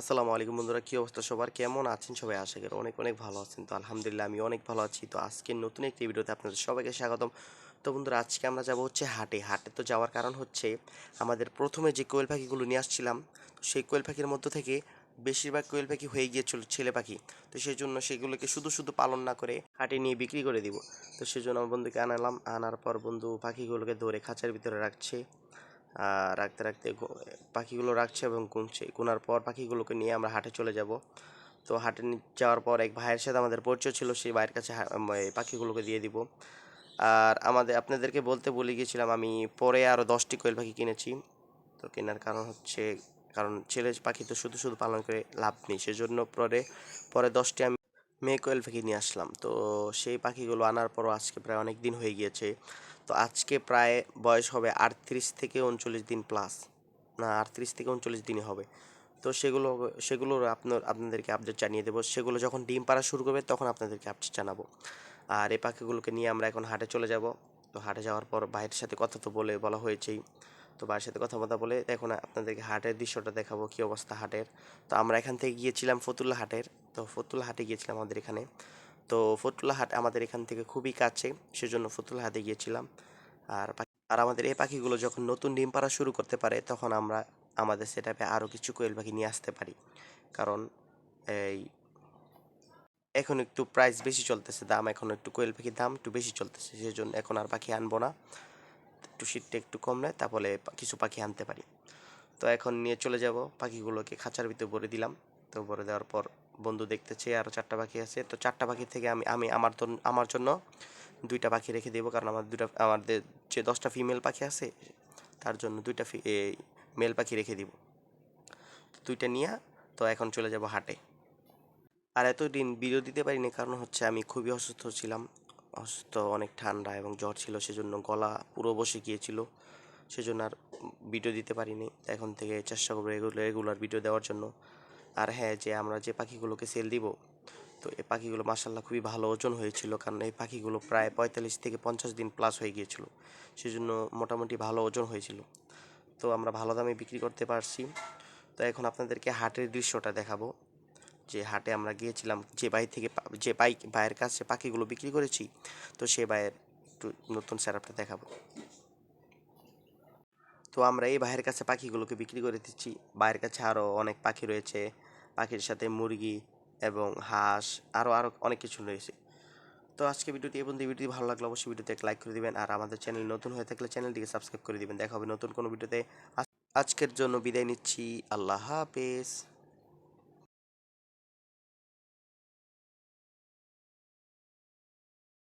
আসসালামু আলাইকুম বন্ধুরা, কি অবস্থা সবার? কেমন আছেন সবাই? আশা করি অনেক অনেক ভালো আছেন। তো আলহামদুলিল্লাহ আমি অনেক ভালো আছি। তো আজকের নতুন একটি ভিডিওতে আপনাদের সবাইকে স্বাগতম। তো বন্ধুরা, আজকে আমরা যাব হচ্ছে হাটে। হাটে তো যাওয়ার কারণ হচ্ছে আমাদের প্রথমে যে কোয়েল পাখিগুলো নিয়ে আসছিলাম, তো সেই কোয়েল পাখির মধ্য থেকে বেশিরভাগ কোয়েল পাখি হয়ে গিয়েছিল ছেলে পাখি। তো সেই জন্য সেগুলোকে শুধু শুধু পালন না করে হাটে নিয়ে বিক্রি করে দিব। তো সেই জন্য আমার বন্ধুকে আনালাম। আনার পর বন্ধু পাখিগুলোকে ধরে খাঁচার ভিতরে রাখছে। রাখতে রাখতে পাখিগুলো রাখছে এবং গুনছে। গোনার পর পাখিগুলোকে নিয়ে আমরা হাটে চলে যাব। তো হাটে যাওয়ার পর এক ভাইয়ের সাথে আমাদের পরিচয় ছিল, সেই ভাইয়ের কাছে এই পাখিগুলোকে দিয়ে দিব। আর আপনাদেরকে বলতে ভুলে গিয়েছিলাম, আমি পরে আরও 10টি কোয়েল পাখি কিনেছি। তো কেনার কারণ হচ্ছে, কারণ ছেলে পাখি তো শুধু শুধু পালন করে লাভ নেই, সেজন্য পরে পরে 10টি আমি মেয়ে কোয়েল পাখি নিয়ে আসলাম। তো সেই পাখিগুলো আনার পরও আজকে প্রায় অনেক দিন হয়ে গিয়েছে। তো আজকে প্রায় বয়স হবে 38 থেকে 39 দিন প্লাস, না 38 থেকে 39 দিনই হবে। তো সেগুলোর আপনাদেরকে আপডেট জানিয়ে দেবো। সেগুলো যখন ডিম পাড়া শুরু করবে তখন আপনাদেরকে আপডেট জানাবো। আর এই পাখিগুলোকে নিয়ে আমরা এখন হাটে চলে যাব। তো হাটে যাওয়ার পর ভাইয়ের সাথে কথা তো বলা হয়েছেই। তো ভাইয়ের সাথে কথা বলে এখন আপনাদেরকে হাটের দৃশ্যটা দেখাবো, কী অবস্থা হাটের। তো আমরা এখান থেকে গিয়েছিলাম ফতুল্লা হাটের। তো ফতুল্লা হাটে গিয়েছিলাম আমাদের এখানে। তো ফতুল্লা হাট আমাদের এখান থেকে খুবই কাছে, সেজন্য ফতুল্লা হাটে গিয়েছিলাম। আর আমাদের এই পাখিগুলো যখন নতুন ডিম পাড়া শুরু করতে পারে তখন আমরা আমাদের সেটআপে আরও কিছু কোয়েল পাখি নিয়ে আসতে পারি। কারণ এই এখন একটু প্রাইস বেশি চলতেছে, দাম এখন একটু কোয়েল পাখির দাম একটু বেশি চলতেছে, সেই জন্য এখন আর পাখি আনবো না। একটু শীতটা একটু কমলে তারপরে কিছু পাখি আনতে পারি। তো এখন নিয়ে চলে যাব পাখিগুলোকে, খাঁচার ভিতরে ভরে দিলাম। তো ভরে দেওয়ার পর বন্ধু দেখতেছে আরও 4টা পাখি আছে। তো 4টা পাখি থেকে আমি আমি আমার জন্য 2টা পাখি রেখে দেবো, কারণ আমাদের যে 10টা ফিমেল পাখি আছে তার জন্য 2টা মেল পাখি রেখে দিব। 2টা নিয়ে তো এখন চলে যাব হাটে। আর এতদিন ভিডিও দিতে পারিনি কারণ হচ্ছে আমি খুবই অসুস্থ ছিলাম। অসুস্থ, অনেক ঠান্ডা এবং জ্বর ছিল, সেজন্য গলা পুরো বসে গিয়েছিল, সেজন্য আর ভিডিও দিতে পারিনি। এখন থেকে চেষ্টা করবো রেগুলার ভিডিও দেওয়ার জন্য। আর হ্যাঁ, যে আমরা যে পাখিগুলোকে সেল দিব, তো এই পাখিগুলো মাসাল্লাহ খুবই ভালো ওজন হয়েছিল, কারণ এই পাখিগুলো প্রায় 45 থেকে 50 দিন প্লাস হয়ে গিয়েছিল, সেজন্য মোটামুটি ভালো ওজন হয়েছিল। তো আমরা ভালো দামে বিক্রি করতে পারছি। তো এখন আপনাদেরকে হাটের দৃশ্যটা দেখাবো, যে হাটে আমরা গিয়েছিলাম, যে ভাইয়ের কাছে পাখিগুলো বিক্রি করেছি, তো সে ভাইয়ের একটু নতুন সেটআপটা দেখাবো। তো আমরা এই ভাইয়ের কাছে পাখিগুলোকে বিক্রি করে দিচ্ছি। ভাইয়ের কাছে আরও অনেক পাখি রয়েছে, পাখির সাথে মুরগি এবং হাঁস, আরও অনেক কিছু রয়েছে। তো আজকে ভিডিওটি এবং ভিডিওটি ভালো লাগলে অবশ্যই ভিডিওতে একটা লাইক করে দিবেন, আর আমাদের চ্যানেল নতুন হয়ে থাকলে চ্যানেলটিকে সাবস্ক্রাইব করে দিবেন। দেখা হবে নতুন কোনো ভিডিওতে। আজকের জন্য বিদায় নিচ্ছি। আল্লাহ হাফেজ।